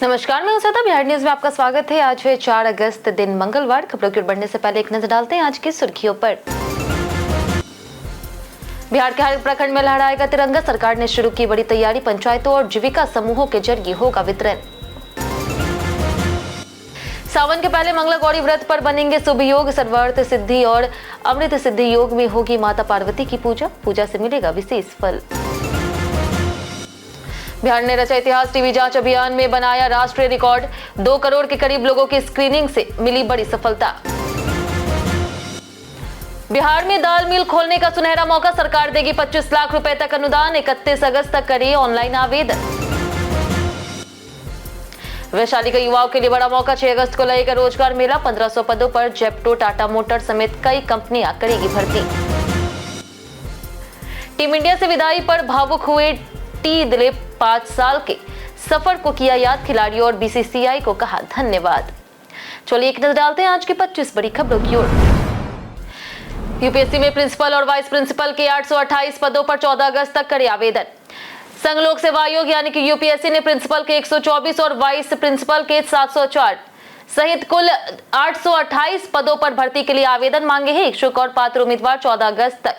नमस्कार, मैं उषा। बिहार न्यूज में आपका स्वागत है। आज है 4 अगस्त, दिन मंगलवार। खबरों की ओर बढ़ने से पहले एक नजर डालते हैं आज की सुर्खियों पर। बिहार के हर प्रखंड में लहराएगा तिरंगा। सरकार ने शुरू की बड़ी तैयारी। पंचायतों और जीविका समूहों के जरिए होगा वितरण। सावन के पहले मंगला गौरी व्रत पर बनेंगे शुभ योग। सर्वार्थ सिद्धि और अमृत सिद्धि योग में होगी माता पार्वती की पूजा। पूजा से मिलेगा विशेष फल। बिहार ने रचा इतिहास। टीबी जांच अभियान में बनाया राष्ट्रीय रिकॉर्ड। 2 करोड़ के करीब लोगों की स्क्रीनिंग से मिली बड़ी सफलता। बिहार में दाल मिल खोलने का सुनहरा मौका। सरकार देगी 25 लाख रुपए तक अनुदान। 31 अगस्त तक करें ऑनलाइन आवेदन। वैशाली के युवाओं के लिए बड़ा मौका। 6 अगस्त को लगेगा रोजगार मेला। 1500 पदों पर जेप्टो, टाटा मोटर समेत कई कंपनियां करेगी भर्ती। टीम इंडिया से विदाई पर भावुक हुए टी दिलीप। 5 साल के सफर को किया याद। खिलाड़ियों और बीसीसीआई को कहा धन्यवाद। चलिए एक नजर डालते हैं आज की 25 बड़ी खबरों की ओर। यूपीएससी में प्रिंसिपल और वाइस प्रिंसिपल के 828 पदों पर 14 अगस्त तक करे आवेदन। संघ लोक सेवा आयोग यानी कि यूपीएससी ने प्रिंसिपल के 124 और वाइस प्रिंसिपल के 704 सहित कुल 828 पदों पर भर्ती के लिए आवेदन मांगे हैं। इच्छुक और पात्र उम्मीदवार 14 अगस्त तक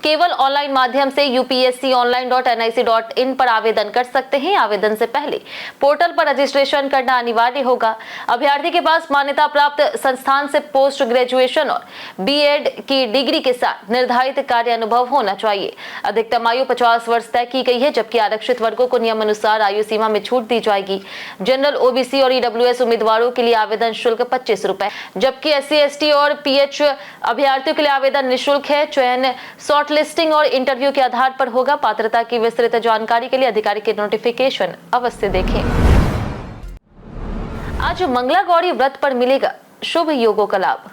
केवल ऑनलाइन माध्यम से upsconline.nic.in पर आवेदन कर सकते हैं। आवेदन से पहले पोर्टल पर रजिस्ट्रेशन करना अनिवार्य होगा। अभ्यर्थी के पास मान्यता प्राप्त संस्थान से पोस्ट ग्रेजुएशन और बीएड की डिग्री के साथ निर्धारित कार्य अनुभव होना चाहिए। अधिकतम आयु 50 वर्ष तय की गई है, जबकि आरक्षित वर्गों को नियमानुसार आयु सीमा में छूट दी जाएगी। जनरल, ओबीसी और ईडब्ल्यूएस उम्मीदवारों के लिए आवेदन शुल्क 25 रुपए, जबकि एससी, एसटी और पीएच अभ्यर्थियों के लिए आवेदन निःशुल्क है। चयन शॉर्ट लिस्टिंग और इंटरव्यू के आधार पर होगा। पात्रता की विस्तृत जानकारी के लिए अधिकारी के नोटिफिकेशन अवश्य देखें। आज मंगला गौरी व्रत पर मिलेगा शुभ योगों का लाभ।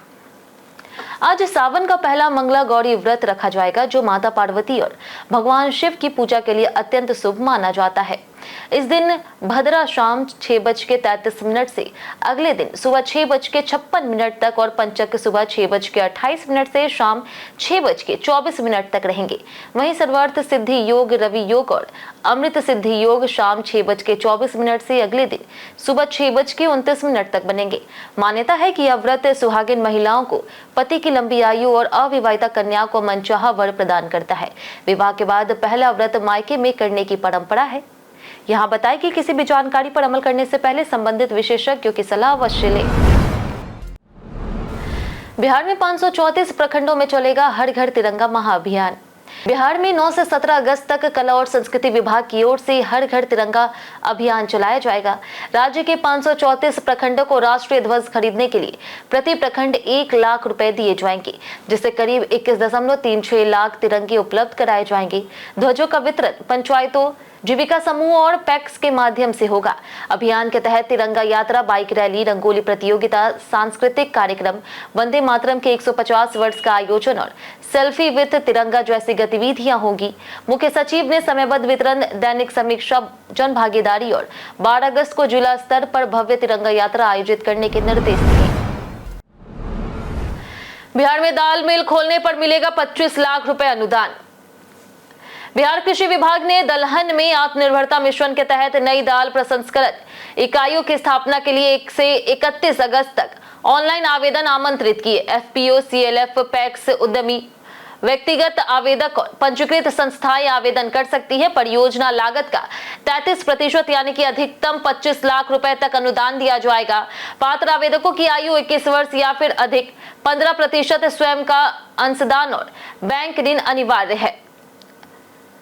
आज सावन का पहला मंगला गौरी व्रत रखा जाएगा, जो माता पार्वती और भगवान शिव की पूजा के लिए अत्यंत शुभ माना जाता है। इस दिन भद्रा शाम 6:33 से अगले दिन सुबह 6:56 तक और पंचक सुबह 6:28 से शाम 6:24 तक रहेंगे। वहीं सर्वार्थ सिद्धि योग, रवि योग और अमृत सिद्धि योग शाम 6:24 से अगले दिन सुबह 6:29 तक बनेंगे। मान्यता है कि यह व्रत सुहागिन महिलाओं को पति की लंबी आयु और अविवाहिता कन्या को मनचाहा वर प्रदान करता है। विवाह के बाद पहला व्रत मायके में करने की परंपरा है। यहाँ बताएं कि किसी भी जानकारी पर अमल करने से पहले संबंधित विशेषज्ञों की सलाह अवश्य लें। बिहार में 534 प्रखंडों में चलेगा हर घर तिरंगा महाअभियान। बिहार में 9 से 17 अगस्त तक कला और संस्कृति विभाग की ओर से हर घर तिरंगा अभियान चलाया जाएगा। राज्य के 534 प्रखंडों को राष्ट्रीय ध्वज खरीदने के लिए प्रति प्रखंड 1 लाख रुपए दिए जाएंगे, जिससे करीब 21.36 लाख तिरंगे उपलब्ध कराए जाएंगे। ध्वजों का वितरण पंचायतों, जीविका समूह और पैक्स के माध्यम से होगा। अभियान के तहत तिरंगा यात्रा, बाइक रैली, रंगोली प्रतियोगिता, सांस्कृतिक कार्यक्रम, वंदे मातरम के 150 वर्ष का आयोजन और सेल्फी विद तिरंगा जैसी गतिविधियां होगी। मुख्य सचिव ने समयबद्ध वितरण, दैनिक समीक्षा, जन भागीदारी और 12 अगस्त को जिला स्तर पर भव्य तिरंगा यात्रा आयोजित करने के निर्देश दिए। बिहार में दाल मिल खोलने पर मिलेगा 25 लाख रुपए अनुदान। बिहार कृषि विभाग ने दलहन में आत्मनिर्भरता मिशन के तहत नई दाल प्रसंस्करण इकाइयों की स्थापना के लिए 1 से 31 अगस्त तक ऑनलाइन आवेदन आमंत्रित किए। एफपीओ, सीएलएफ, पैक्स, उद्यमी, व्यक्तिगत आवेदक और पंजीकृत संस्थाएं आवेदन कर सकती है। परियोजना लागत का 33% यानी कि अधिकतम 25 लाख रुपए तक अनुदान दिया जाएगा। पात्र आवेदकों की आयु 21 वर्ष या फिर अधिक। 15% स्वयं का अंशदान और बैंक ऋण अनिवार्य है।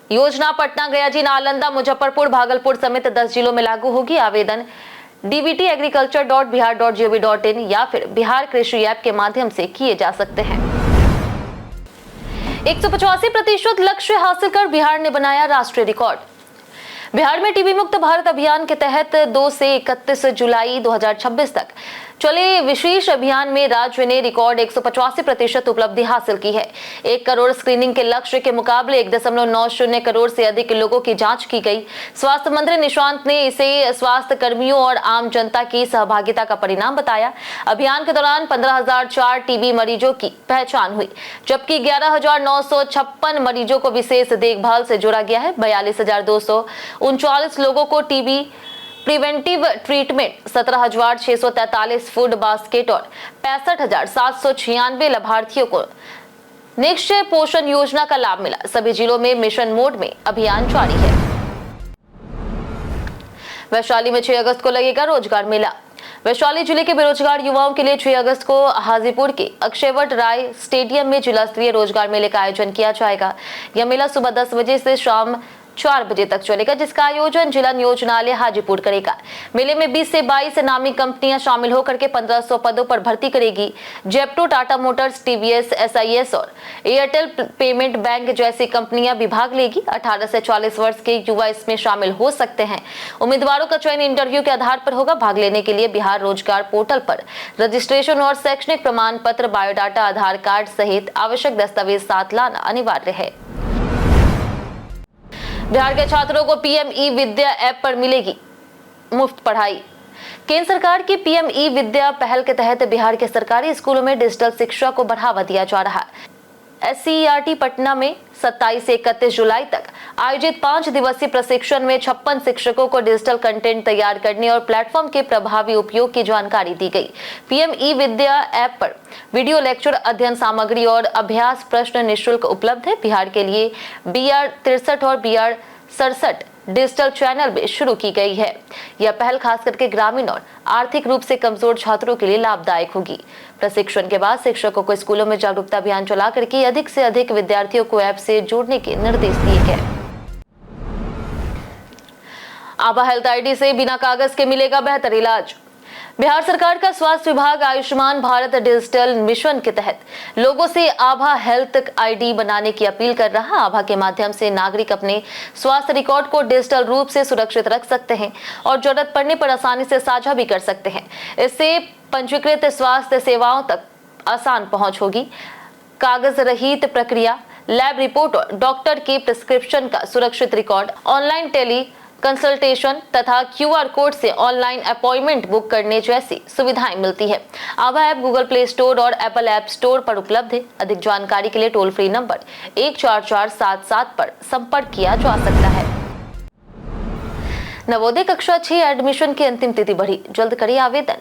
योजना पटना, गया, नालंदा, मुजफ्फरपुर, भागलपुर समेत 10 जिलों में लागू होगी। आवेदन dbtagriculture.bihar.gov.in या फिर बिहार कृषि ऐप के माध्यम से किए जा सकते हैं। 185% लक्ष्य हासिल कर बिहार ने बनाया राष्ट्रीय रिकॉर्ड। बिहार में टीबी मुक्त भारत अभियान के तहत 2 से 31 जुलाई 2026 तक चले विशेष अभियान में राज्य ने रिकॉर्ड 185% उपलब्धि हासिल की है। 1 करोड़ स्क्रीनिंग के लक्ष्य के मुकाबले 1.90 करोड़ से अधिक लोगों की जांच की गई। स्वास्थ्य मंत्री निशांत ने इसे स्वास्थ्य कर्मियों और आम जनता की सहभागिता का परिणाम बताया। अभियान के दौरान 15,004 टीबी मरीजों की पहचान हुई, जबकि 11,956 मरीजों को विशेष देखभाल से जोड़ा गया है। 42,239 लोगों को TB preventive treatment 17,643 food basket और 65,796 लाभार्थियों को निश्चय पोषण योजना का लाभ मिला। सभी जिलों में मिशन मोड में अभियान जारी है। वैशाली में 6 अगस्त को लगेगा रोजगार मेला। वैशाली जिले के बेरोजगार युवाओं के लिए 6 अगस्त को हाजीपुर के अक्षयवट राय स्टेडियम में जिला स्तरीय रोजगार मेले का आयोजन किया जाएगा। यह मेला सुबह 10 बजे से शाम 4 बजे तक चलेगा, जिसका आयोजन जिला नियोजनालय हाजीपुर करेगा। मेले में 20 से 22 नामी कंपनियां शामिल होकर के 1500 पदों पर भर्ती करेगी। Zepto, Tata Motors, TVS, SIS और एयरटेल पेमेंट बैंक जैसी कंपनियां भी भाग लेगी। 18 से 40 वर्ष के युवा इसमें शामिल हो सकते हैं। उम्मीदवारों का चयन इंटरव्यू के आधार पर होगा। भाग लेने के लिए बिहार रोजगार पोर्टल पर रजिस्ट्रेशन और शैक्षणिक प्रमाण पत्र, बायोडाटा, आधार कार्ड सहित आवश्यक दस्तावेज साथ लाना अनिवार्य है। बिहार के छात्रों को पीएम ई विद्या ऐप पर मिलेगी मुफ्त पढ़ाई। केंद्र सरकार की पीएम ई विद्या पहल के तहत बिहार के सरकारी स्कूलों में डिजिटल शिक्षा को बढ़ावा दिया जा रहा है। एससीईआरटी पटना में 27 से 31 जुलाई तक आयोजित 5 दिवसीय प्रशिक्षण में 56 शिक्षकों को डिजिटल कंटेंट तैयार करने और प्लेटफॉर्म के प्रभावी उपयोग की जानकारी दी गई। पीएम ई विद्या ऐप पर वीडियो लेक्चर, अध्ययन सामग्री और अभ्यास प्रश्न निःशुल्क उपलब्ध है। बिहार के लिए BR 63 और BR 67 डिजिटल चैनल में शुरू की गई है। यह पहल खास करके ग्रामीण और आर्थिक रूप से कमजोर छात्रों के लिए लाभदायक होगी। प्रशिक्षण के बाद शिक्षकों को स्कूलों में जागरूकता अभियान चला करके अधिक से अधिक विद्यार्थियों को ऐप से जोड़ने के निर्देश दिए गए। आभा हेल्थ आईडी से बिना कागज के मिलेगा बेहतर इलाज। बिहार सरकार का स्वास्थ्य विभाग आयुष्मान भारत डिजिटल मिशन के तहत लोगों से आभा हेल्थ आईडी बनाने की अपील कर रहा है। आभा के माध्यम से नागरिक अपने स्वास्थ्य रिकॉर्ड को डिजिटल रूप से सुरक्षित रख सकते हैं और जरूरत पड़ने पर आसानी से साझा भी कर सकते हैं। इससे पंजीकृत स्वास्थ्य सेवाओं तक आसान पहुंच होगी। कागज रहित प्रक्रिया, लैब रिपोर्ट और डॉक्टर के प्रिस्क्रिप्शन का सुरक्षित रिकॉर्ड, ऑनलाइन टेली कंसल्टेशन तथा QR कोड से ऑनलाइन अपॉइंटमेंट बुक करने जैसी सुविधाएं मिलती है। आभा ऐप गूगल प्ले स्टोर और एप्पल ऐप स्टोर पर उपलब्ध है। अधिक जानकारी के लिए टोल फ्री नंबर 14477 पर संपर्क किया जा सकता है। नवोदय कक्षा 6 एडमिशन की अंतिम तिथि बढ़ी, जल्द करिए आवेदन।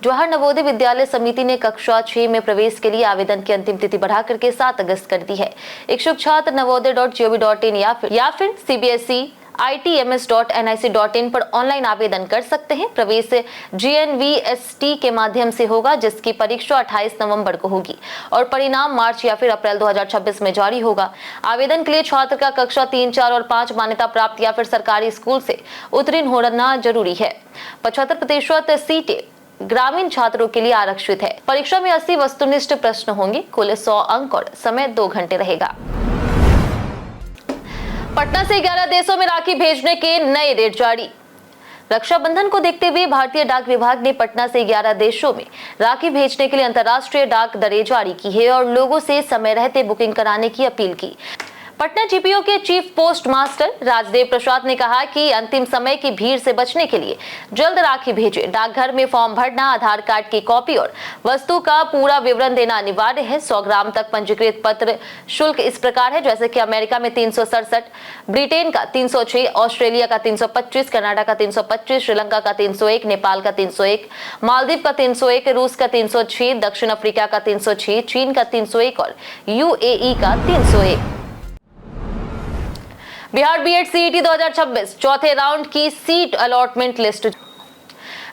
जवाहर नवोदय विद्यालय समिति ने कक्षा 6 में प्रवेश के लिए आवेदन की अंतिम तिथि बढ़ाकर के 7 अगस्त कर दी है। इच्छुक छात्र नवोदय.gov.in या फिर CBSE ITMS.nic.in पर ऑनलाइन आवेदन कर सकते हैं। प्रवेश GNVST के माध्यम से होगा, जिसकी परीक्षा 28 नवंबर को होगी और परिणाम मार्च या फिर अप्रैल 2026 में जारी होगा। आवेदन के लिए छात्र का कक्षा 3, 4 और 5 मान्यता प्राप्त या फिर सरकारी स्कूल से उत्तीर्ण होना जरूरी है। 75% सीटें ग्रामीण छात्रों के लिए आरक्षित है। परीक्षा में 80 वस्तुनिष्ठ प्रश्न होंगे। कुल 100 अंक और समय 2 घंटे रहेगा। पटना से 11 देशों में राखी भेजने के नए रेट जारी। रक्षाबंधन को देखते हुए भारतीय डाक विभाग ने पटना से 11 देशों में राखी भेजने के लिए अंतर्राष्ट्रीय डाक दरें जारी की है और लोगों से समय रहते बुकिंग कराने की अपील की। पटना GPO के चीफ पोस्ट मास्टर राजदेव प्रसाद ने कहा कि अंतिम समय की भीड़ से बचने के लिए जल्द राखी भेजें। डाकघर में फॉर्म भरना, आधार कार्ड की कॉपी और वस्तु का पूरा विवरण देना अनिवार्य है। 100 ग्राम तक पंजीकृत पत्र शुल्क इस प्रकार है, जैसे कि अमेरिका में 367, ब्रिटेन का 306, ऑस्ट्रेलिया का 325, कनाडा का 325, श्रीलंका का 301, नेपाल का 301, मालदीव का 301, रूस का 306, दक्षिण अफ्रीका का 306, चीन का 301 और UAE का 301। बिहार बीएड CET 2026 चौथे राउंड की सीट अलॉटमेंट लिस्ट।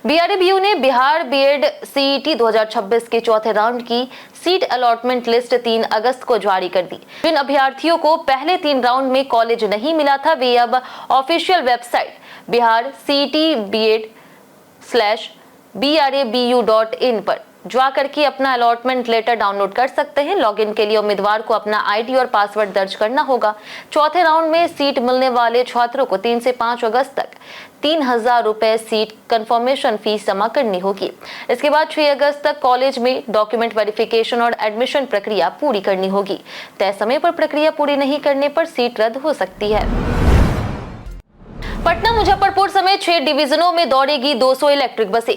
BRABU ने बिहार बीएड CET 2026 के चौथे राउंड की सीट अलॉटमेंट लिस्ट 3 अगस्त को जारी कर दी। जिन अभ्यर्थियों को पहले 3 राउंड में कॉलेज नहीं मिला था, वे अब ऑफिशियल वेबसाइट बिहार CET/BRABU.in पर जा करके अपना अलॉटमेंट लेटर डाउनलोड कर सकते हैं। लॉगिन के लिए उम्मीदवार को अपना ID और पासवर्ड दर्ज करना होगा। चौथे राउंड में सीट मिलने वाले छात्रों को 3 से 5 अगस्त तक 3000 रुपए सीट कंफर्मेशन फीस जमा करनी होगी। इसके बाद 6 अगस्त तक कॉलेज में डॉक्यूमेंट वेरिफिकेशन और एडमिशन प्रक्रिया पूरी करनी होगी। तय समय पर प्रक्रिया पूरी नहीं करने पर सीट रद्द हो सकती है। पटना, मुजफ्फरपुर समेत 6 डिवीजनों में दौड़ेगी 200 इलेक्ट्रिक बसें।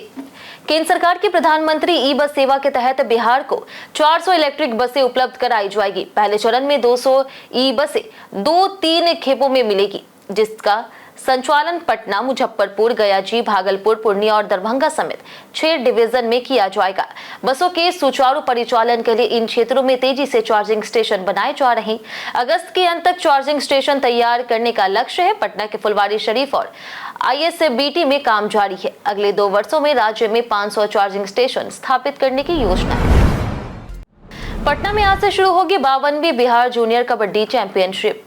केंद्र सरकार की प्रधानमंत्री ई बस सेवा के तहत बिहार को 400 इलेक्ट्रिक बसें उपलब्ध कराई जाएगी। पहले चरण में 200 ई बसें 2-3 खेपों में मिलेगी, जिसका संचालन पटना, मुजफ्फरपुर, गयाजी, भागलपुर, पूर्णिया और दरभंगा समेत 6 डिवीजन में किया जाएगा। बसों के सुचारू परिचालन के लिए इन क्षेत्रों में तेजी से चार्जिंग स्टेशन बनाए जा रहे हैं। अगस्त के अंत तक चार्जिंग स्टेशन तैयार करने का लक्ष्य है। पटना के फुलवारी शरीफ और ISBT में काम जारी है। अगले 2 वर्षों में राज्य में 500 चार्जिंग स्टेशन स्थापित करने की योजना है। पटना में आज से शुरू होगी 52वीं बिहार जूनियर कबड्डी चैंपियनशिप।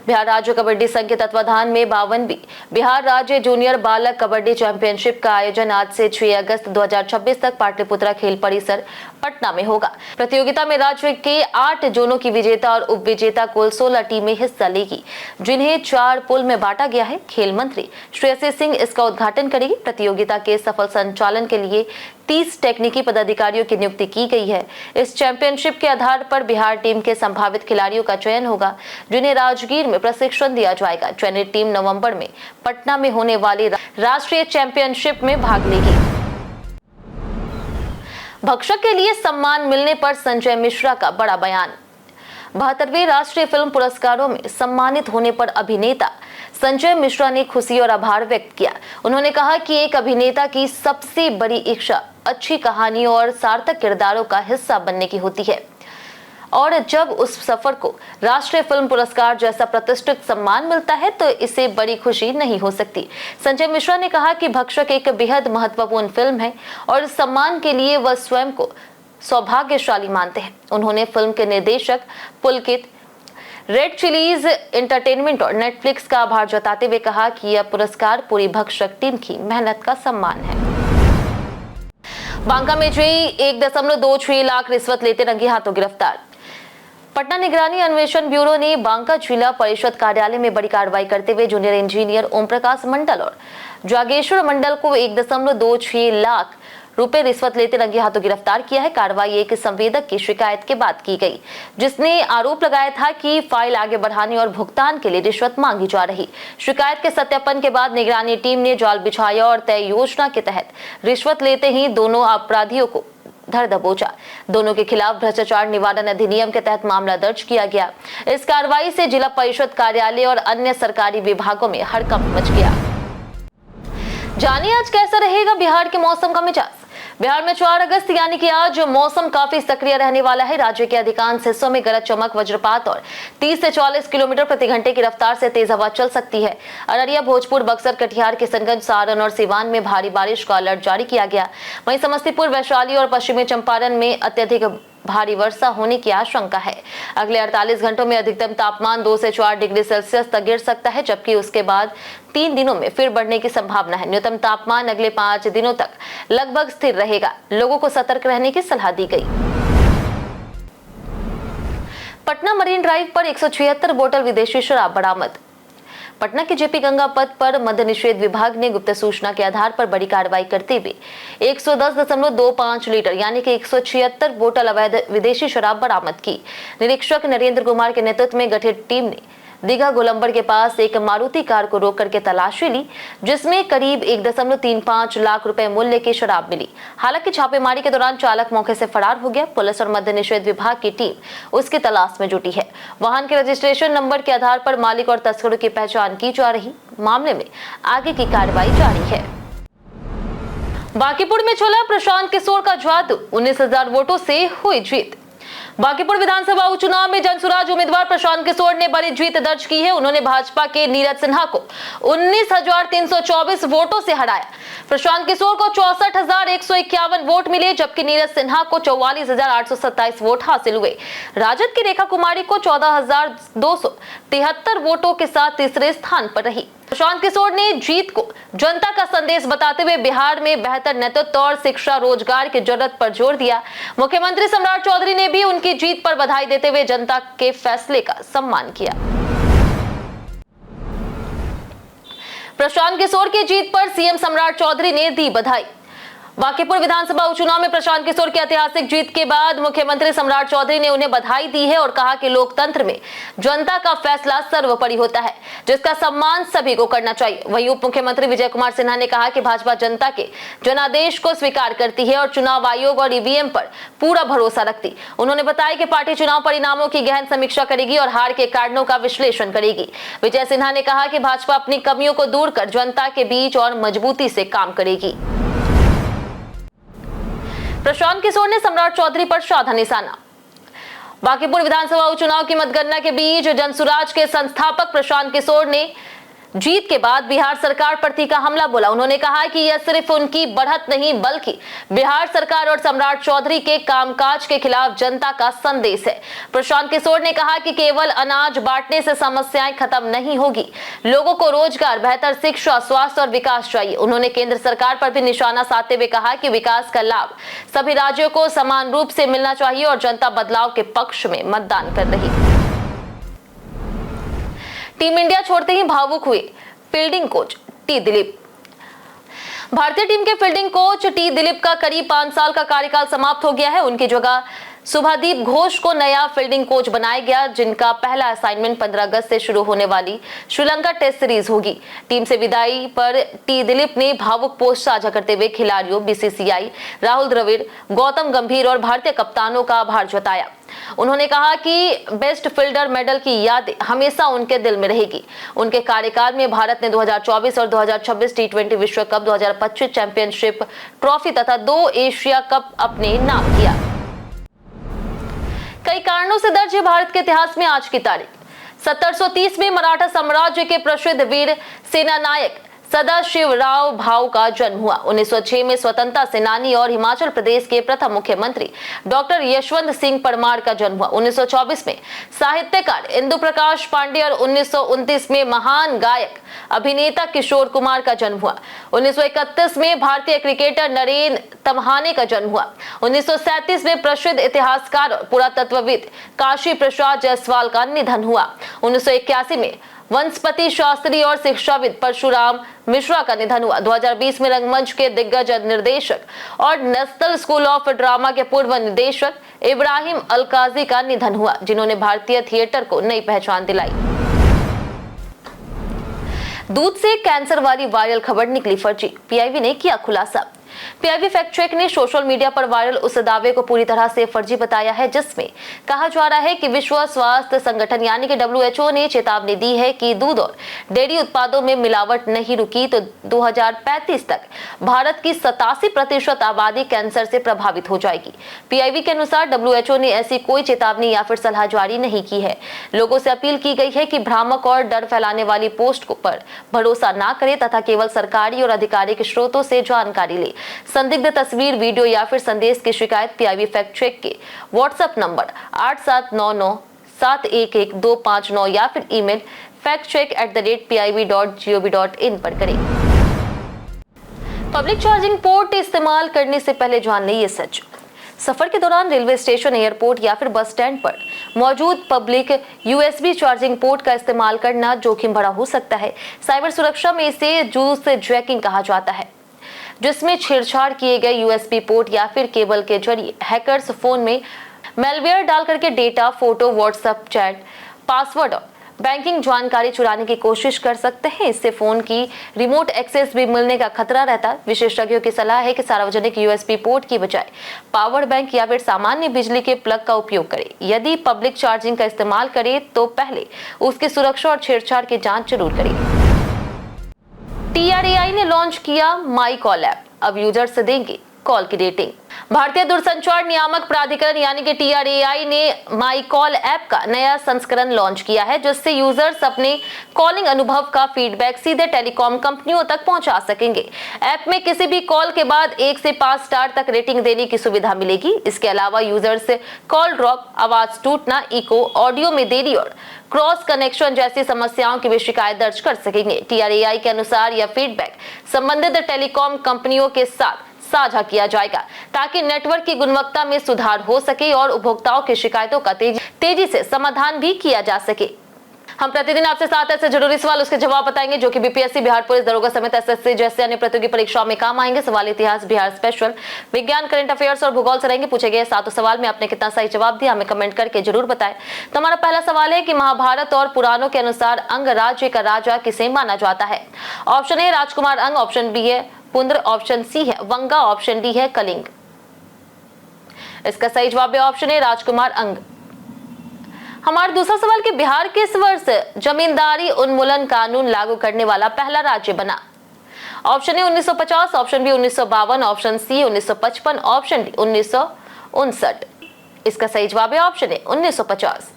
बिहार राज्य कबड्डी संघ के तत्वाधान में 52वीं बिहार राज्य जूनियर बालक कबड्डी चैंपियनशिप का आयोजन आज से 6 अगस्त 2026 तक पाटलिपुत्रा खेल परिसर पटना में होगा। प्रतियोगिता में राज्य के 8 जोनों की विजेता और उप विजेता कुल 16 टीमें हिस्सा लेगी, जिन्हें 4 पूल में बांटा गया है। खेल मंत्री श्रेयसी सिंह इसका उद्घाटन करेगी। प्रतियोगिता के सफल संचालन के लिए 30 टेक्निकी पदाधिकारियों की नियुक्ति की गई है। इस चैंपियनशिप के आधार पर बिहार टीम के संभावित खिलाड़ियों का चयन होगा, जिन्हें राजगीर में प्रशिक्षण दिया जाएगा। चयनित टीम नवंबर में पटना में होने वाली राष्ट्रीय चैंपियनशिप में भाग लेगी। भक्षक के लिए सम्मान मिलने पर संजय मिश्रा का बड़ा बयान। 72वें राष्ट्रीय फिल्म पुरस्कारों में सम्मानित होने पर अभिनेता संजय मिश्रा ने खुशी और आभार व्यक्त किया। उन्होंने कहा कि एक अभिनेता की सबसे बड़ी इच्छा अच्छी कहानियों और सार्थक किरदारों का हिस्सा बनने की होती है, और जब उस सफर को राष्ट्रीय फिल्म पुरस्कार जैसा प्रतिष्ठित सम्मान मिलता है तो इसे बड़ी खुशी नहीं हो सकती। संजय मिश्रा ने कहा कि भक्षक एक बेहद महत्वपूर्ण फिल्म है और इस सम्मान के लिए वह स्वयं को सौभाग्यशाली मानते हैं। उन्होंने फिल्म के निर्देशक पुलकित, रेड चिलीज एंटरटेनमेंट और नेटफ्लिक्स का आभार जताते हुए कहा कि यह पुरस्कार पूरी भक्षक टीम की मेहनत का सम्मान है। बांका में जेई 1.26 लाख रिश्वत लेते रंगे हाथों गिरफ्तार। पटना निगरानी अन्वेषण ब्यूरो ने बांका जिला परिषद कार्यालय में बड़ी कार्रवाई करते हुए जूनियर इंजीनियर ओम प्रकाश मंडल और जागेश्वर मंडल को 1.26 लाख रुपए रिश्वत लेते रंगे हाथों गिरफ्तार किया है। कार्रवाई एक संवेदक की शिकायत के बाद की गई, जिसने आरोप लगाया था कि फाइल आगे बढ़ाने और भुगतान के लिए रिश्वत मांगी जा रही। शिकायत के सत्यापन के बाद निगरानी टीम ने जाल बिछाया और तय योजना के तहत रिश्वत लेते ही दोनों अपराधियों को धर दबोचा। दोनों के खिलाफ भ्रष्टाचार निवारण अधिनियम के तहत मामला दर्ज किया गया। इस कार्रवाई से जिला परिषद कार्यालय और अन्य सरकारी विभागों में हड़कंप मच गया। जानिए आज कैसा रहेगा बिहार के मौसम का मिजाज। बिहार में 4 अगस्त यानी कि आज मौसम काफी सक्रिय रहने वाला है। राज्य के अधिकांश हिस्सों में गरज चमक, वज्रपात और 30 से 40 किलोमीटर प्रति घंटे की रफ्तार से तेज हवा चल सकती है। अररिया, भोजपुर, बक्सर, कटिहार, किशनगंज, सारण और सीवान में भारी बारिश का अलर्ट जारी किया गया। वहीं समस्तीपुर, वैशाली और पश्चिमी चंपारण में अत्यधिक भारी वर्षा होने की आशंका है। अगले 48 घंटों में अधिकतम तापमान 2 से 4 डिग्री सेल्सियस तक गिर सकता है, जबकि उसके बाद 3 दिनों में फिर बढ़ने की संभावना है। न्यूनतम तापमान अगले 5 दिनों तक लगभग स्थिर रहेगा। लोगों को सतर्क रहने की सलाह दी गई। पटना मरीन ड्राइव पर 176 बोतल विदेशी शराब बरामद। पटना के जेपी गंगा पथ पर मद्य निषेध विभाग ने गुप्त सूचना के आधार पर बड़ी कार्रवाई करते हुए 110.25 लीटर यानी कि 176 बोतल अवैध विदेशी शराब बरामद की। निरीक्षक नरेंद्र कुमार के नेतृत्व में गठित टीम ने दीघा गोलंबर के पास एक मारुति कार को रोक करके तलाशी ली, जिसमें करीब 1.35 लाख रुपए मूल्य की शराब मिली। हालांकि छापेमारी के दौरान चालक मौके से फरार हो गया। पुलिस और मद्य निषेध विभाग की टीम उसकी तलाश में जुटी है। वाहन के रजिस्ट्रेशन नंबर के आधार पर मालिक और तस्करों की पहचान की जा रही। मामले में आगे की कार्रवाई जारी है। बांकीपुर में चला प्रशांत किशोर का जादू, 19,000 वोटों से हुई जीत। बांकीपुर विधानसभा उपचुनाव में जनसुराज उम्मीदवार प्रशांत किशोर ने बड़ी जीत दर्ज की है। उन्होंने भाजपा के नीरज सिन्हा को 19,324 वोटों से हराया। प्रशांत किशोर को 64,151 वोट मिले, जबकि नीरज सिन्हा को 44,827 वोट हासिल हुए। राजद की रेखा कुमारी को 14,273 वोटों के साथ तीसरे स्थान पर रही। प्रशांत किशोर ने जीत को जनता का संदेश बताते हुए बिहार में बेहतर नेतृत्व और शिक्षा, रोजगार की जरूरत पर जोर दिया। मुख्यमंत्री सम्राट चौधरी ने भी उनकी जीत पर बधाई देते हुए जनता के फैसले का सम्मान किया। प्रशांत किशोर की जीत पर सीएम सम्राट चौधरी ने दी बधाई। बांकीपुर विधानसभा उपचुनाव में प्रशांत किशोर की ऐतिहासिक जीत के बाद मुख्यमंत्री सम्राट चौधरी ने उन्हें बधाई दी है और कहा कि लोकतंत्र में जनता का फैसला सर्वोपरि होता है, जिसका सम्मान सभी को करना चाहिए। वहीं उप मुख्यमंत्री विजय कुमार सिन्हा ने कहा कि भाजपा जनता के जनादेश को स्वीकार करती है और चुनाव आयोग और ईवीएम पर पूरा भरोसा रखती। उन्होंने बताया कि पार्टी चुनाव परिणामों की गहन समीक्षा करेगी और हार के कारणों का विश्लेषण करेगी। विजय सिन्हा ने कहा कि भाजपा अपनी कमियों को दूर कर जनता के बीच और मजबूती से काम करेगी। प्रशांत किशोर ने सम्राट चौधरी पर साधा निशाना। बांकीपुर विधानसभा उपचुनाव की मतगणना के बीच जनसुराज के संस्थापक प्रशांत किशोर ने जीत के बाद बिहार सरकार पर तीखा हमला बोला। उन्होंने कहा कि यह सिर्फ उनकी बढ़त नहीं बल्कि बिहार सरकार और सम्राट चौधरी के कामकाज के खिलाफ जनता का संदेश है। प्रशांत किशोर ने कहा कि केवल अनाज बांटने से समस्याएं खत्म नहीं होगी, लोगों को रोजगार, बेहतर शिक्षा, स्वास्थ्य और विकास चाहिए। उन्होंने केंद्र सरकार पर भी निशाना साधते हुए कहा कि विकास का लाभ सभी राज्यों को समान रूप से मिलना चाहिए और जनता बदलाव के पक्ष में मतदान कर रही है। टीम इंडिया छोड़ते ही भावुक हुए फील्डिंग कोच टी दिलीप। भारतीय टीम के फील्डिंग कोच टी दिलीप का करीब 5 साल का कार्यकाल समाप्त हो गया है। उनकी जगह शुभादीप घोष को नया फील्डिंग कोच बनाया गया, जिनका पहला असाइनमेंट 15 अगस्त से शुरू होने वाली श्रीलंका टेस्ट सीरीज होगी। टीम से विदाई पर टी दिलीप ने भावुक पोस्ट साझा करते हुए खिलाड़ियों, बीसीसीआई, राहुल द्रविड़, गौतम गंभीर और भारतीय कप्तानों का आभार जताया। उन्होंने कहा कि बेस्ट फील्डर मेडल की याद हमेशा उनके दिल में रहेगी। उनके कार्यकाल में भारत ने 2024 और 2026 टी20 विश्व कप, 2025 चैंपियनशिप ट्रॉफी तथा 2 एशिया कप अपने नाम किया। कई कारणों से दर्ज है भारत के इतिहास में आज की तारीख। 1730 में मराठा साम्राज्य के प्रसिद्ध वीर सेनानायक सदाशिवराव भाऊ का जन्म हुआ। 1906 में स्वतंत्रता सेनानी और हिमाचल प्रदेश के प्रथम मुख्यमंत्री डॉक्टर यशवंत सिंह परमार का जन्म हुआ। 1924 में साहित्यकार इंदु प्रकाश पांडे और 1929 में महान गायक अभिनेता किशोर कुमार का जन्म हुआ। 1931 में भारतीय क्रिकेटर नरेन तम्हाने का जन्म हुआ। 1937 में प्रसिद्ध इतिहासकार और पुरातत्वविद काशी प्रसाद जायसवाल का निधन हुआ। 1981 में वंशपति शास्त्री और शिक्षाविद परशुराम मिश्रा का निधन हुआ। 2020 में रंगमंच के दिग्गज निर्देशक और नेशनल स्कूल ऑफ ड्रामा के पूर्व निदेशक इब्राहिम अलकाजी का निधन हुआ, जिन्होंने भारतीय थिएटर को नई पहचान दिलाई। दूध से कैंसर वाली वायरल खबर निकली फर्जी, पीआईबी ने किया खुलासा। पीआईबी फैक्ट चेक ने सोशल मीडिया पर वायरल उस दावे को पूरी तरह से फर्जी बताया है, जिसमें कहा जा रहा है कि विश्व स्वास्थ्य संगठन यानी कि WHO ने चेतावनी दी है कि दूध और डेयरी उत्पादों में मिलावट नहीं रुकी तो 2035 तक भारत की 87% आबादी कैंसर से प्रभावित हो जाएगी। पीआईबी के अनुसार WHO ने ऐसी कोई चेतावनी या फिर सलाह जारी नहीं की है। लोगों से अपील की गई है कि भ्रामक और डर फैलाने वाली पोस्ट पर भरोसा न करें तथा केवल सरकारी और आधिकारिक स्रोतों से जानकारी ले। संदिग्ध तस्वीर, वीडियो या फिर संदेश की शिकायत पीआईबी फैक्ट चेक के व्हाट्सएप नंबर 8799711259 या फिर ईमेल factcheck@pib.gov.in पर करें। पब्लिक चार्जिंग पोर्ट इस्तेमाल करने से पहले जान लें ये सच। सफर के दौरान रेलवे स्टेशन, एयरपोर्ट या फिर बस स्टैंड पर मौजूद पब्लिक यूएसबी चार्जिंग पोर्ट का इस्तेमाल करना जोखिम भरा हो सकता है। साइबर सुरक्षा में इसे जूस जैकिंग कहा जाता है, जिसमें छेड़छाड़ किए गए यूएसबी पोर्ट या फिर केबल के जरिए हैकर्स फोन में मैलवेयर डाल करके data, photo, WhatsApp chat, password और बैंकिंग जानकारी चुराने की कोशिश कर सकते हैं। इससे फोन की रिमोट एक्सेस भी मिलने का खतरा रहता है। विशेषज्ञों की सलाह है कि सार्वजनिक यूएसबी पोर्ट की बजाय पावर बैंक या फिर सामान्य बिजली के प्लग का उपयोग करें। यदि पब्लिक चार्जिंग का इस्तेमाल करें तो पहले उसकी सुरक्षा और छेड़छाड़ की जांच जरूर करें। TRAI ने लॉन्च किया माई कॉल ऐप, अब यूजर से देंगे कॉल की रेटिंग। भारतीय दूरसंचार नियामक प्राधिकरण यानी कि TRAI ने माई कॉल ऐप का नया संस्करण लॉन्च किया है, जिससे यूजर्स अपने कॉलिंग अनुभव का फीडबैक सीधे टेलीकॉम कंपनियों तक पहुंचा सकेंगे। ऐप में किसी भी कॉल के बाद 1 से 5 स्टार तक रेटिंग देने की सुविधा मिलेगी। इसके अलावा यूजर्स कॉल ड्रॉप, आवाज टूटना, इको, ऑडियो में देरी और क्रॉस कनेक्शन जैसी समस्याओं की भी शिकायत दर्ज कर सकेंगे। TRAI के अनुसार यह फीडबैक संबंधित टेलीकॉम कंपनियों के साथ साझा किया जाएगा ताकि नेटवर्क की गुणवत्ता में सुधार हो सके और उपभोक्ताओं की शिकायतों का तेजी से समाधान भी किया जा सके। हम प्रतिदिन आपसे 7 ऐसे जरूरी सवाल उसके जवाब बताएंगे जो कि बीपीएससी, बिहार पुलिस दरोगा समेत एसएससी जैसे अन्य प्रतियोगी परीक्षाओं में काम आएंगे। सवाल इतिहास, बिहार स्पेशल, विज्ञान, करंट अफेयर्स और भूगोल से रहेंगे। पूछे गए 7 सवाल में आपने कितना सही जवाब दिया हमें कमेंट करके जरूर बताएं। तो हमारा पहला सवाल है कि महाभारत और पुराणों के अनुसार अंग राज्य का राजा किसे माना जाता है? ऑप्शन ए राजकुमार अंग, ऑप्शन बी है पुंद्र, ऑप्शन सी है वंगा, ऑप्शन डी है कलिंग। इसका सही जवाब है ऑप्शन ए राजकुमार अंग। हमारा दूसरा सवाल कि बिहार किस वर्ष जमींदारी उन्मूलन कानून लागू करने वाला पहला राज्य बना? Option A 1950, option B 1952, option C 1955, option D 1959। इसका सही जवाब है ऑप्शन ए 1950।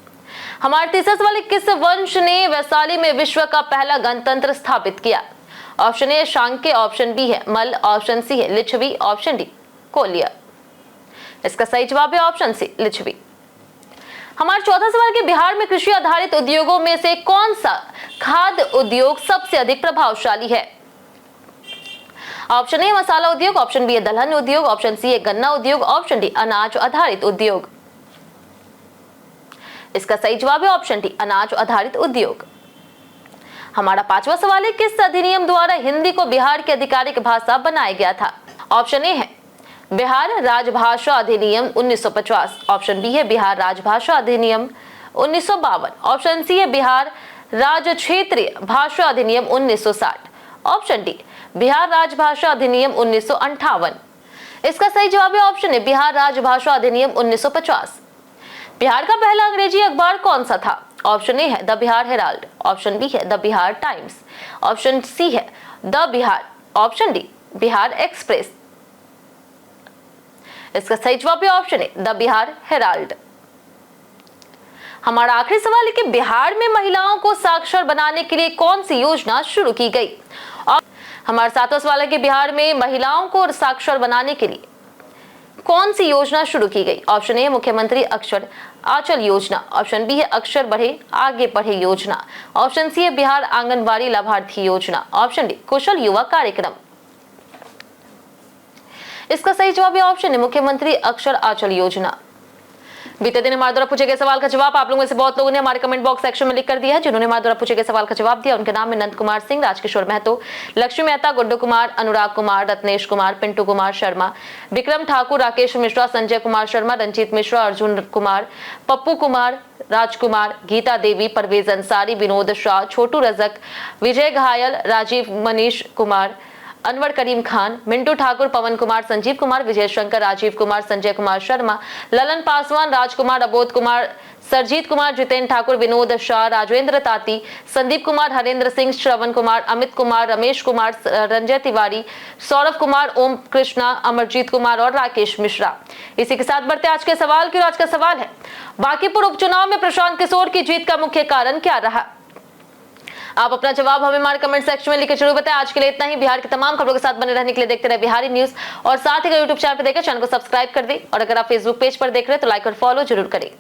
हमारा तीसरा सवाल है किस वंश ने वैशाली में विश्व का पहला गणतंत्र स्थापित किया? Option A Shakya, option B है मल्ल, ऑप्शन सी है लिच्छवी, ऑप्शन डी कोलिया। इसका सही जवाब है ऑप्शन सी लिच्छवी। हमारा चौथा सवाल कि बिहार में कृषि आधारित उद्योगों में से कौन सा खाद्य उद्योग सबसे अधिक प्रभावशाली है? ऑप्शन ए मसाला उद्योग, ऑप्शन बी है दलहन उद्योग, ऑप्शन सी है गन्ना उद्योग, ऑप्शन डी अनाज आधारित उद्योग। इसका सही जवाब है ऑप्शन डी अनाज आधारित उद्योग। हमारा पांचवा सवाल है किस अधिनियम द्वारा हिंदी को बिहार की आधिकारिक भाषा बनाया गया था? ऑप्शन ए है बिहार राजभाषा अधिनियम 1950, ऑप्शन बी है बिहार राजभाषा अधिनियम 1952, ऑप्शन सी है बिहार राज्य क्षेत्रीय भाषा अधिनियम 1960, ऑप्शन डी बिहार राजभाषा अधिनियम 1958। इसका सही जवाब है ऑप्शन ए बिहार राजभाषा अधिनियम 1950। बिहार का पहला अंग्रेजी अखबार कौन सा था? ऑप्शन ए है the Bihar herald, option B है the Bihar times, option C है the Bihar, option D Bihar express. इसका सही जवाब है option A the Bihar herald. हमारा आखिरी सवाल है कि बिहार में महिलाओं को साक्षर बनाने के लिए कौन सी योजना शुरू की गई? और हमारा सातवां सवाल है कि बिहार में महिलाओं को साक्षर बनाने के लिए कौन सी योजना शुरू की गई? ऑप्शन ए मुख्यमंत्री अक्षर आंचल योजना, ऑप्शन बी है अक्षर बढ़े आगे पढ़े योजना, ऑप्शन सी है बिहार आंगनबाड़ी लाभार्थी योजना, ऑप्शन डी कुशल युवा कार्यक्रम। इसका सही जवाब है ऑप्शन है मुख्यमंत्री अक्षर आंचल योजना। बीते दिन हमारे द्वारा पूछे गए सवाल का जवाब आप लोगों में से बहुत लोगों ने हमारे कमेंट बॉक्स सेक्शन में लिख कर दिया है। जिन्होंने हमारे द्वारा पूछे गए सवाल का जवाब दिया उनके नाम में नंद कुमार सिंह, राजकिशोर महतो, लक्ष्मी मेहता, गुड्डू कुमार, अनुराग कुमार, रत्नेश कुमार, पिंटू कुमार शर्मा, विक्रम ठाकुर, राकेश मिश्रा, संजय कुमार शर्मा, रंजीत मिश्रा, अर्जुन कुमार, पप्पू कुमार, राजकुमार, गीता देवी, परवेज अंसारी, विनोद शाह, छोटू रजक, विजय घायल, राजीव मनीष कुमार, अनवर करीम खान, मिंटू ठाकुर, पवन कुमार, संजीव कुमार, विजय शंकर, राजीव कुमार, संजय कुमार शर्मा, ललन पासवान, राजकुमार, अबोध कुमार, सरजीत कुमार, जितेंद्र ठाकुर, विनोद शाह, राजेंद्र ताती, संदीप कुमार, हरेंद्र सिंह, श्रवण कुमार, अमित कुमार, रमेश कुमार, रंजय तिवारी, सौरभ कुमार, ओम कृष्णा, अमरजीत कुमार और राकेश मिश्रा। इसी के साथ बढ़ते आज के सवाल की। आज का सवाल है बांकीपुर उपचुनाव में प्रशांत किशोर की जीत का मुख्य कारण क्या रहा? आप अपना जवाब हमें हमारे कमेंट सेक्शन में लिखकर जरूर बताएं। आज के लिए इतना ही। बिहार की तमाम खबरों के साथ बने रहने के लिए देखते रहे बिहारी न्यूज और साथ ही यूट्यूब चैनल पर देखें, चैनल को सब्सक्राइब कर दें और अगर आप फेसबुक पेज पर देख रहे हैं तो लाइक और फॉलो जरूर करें।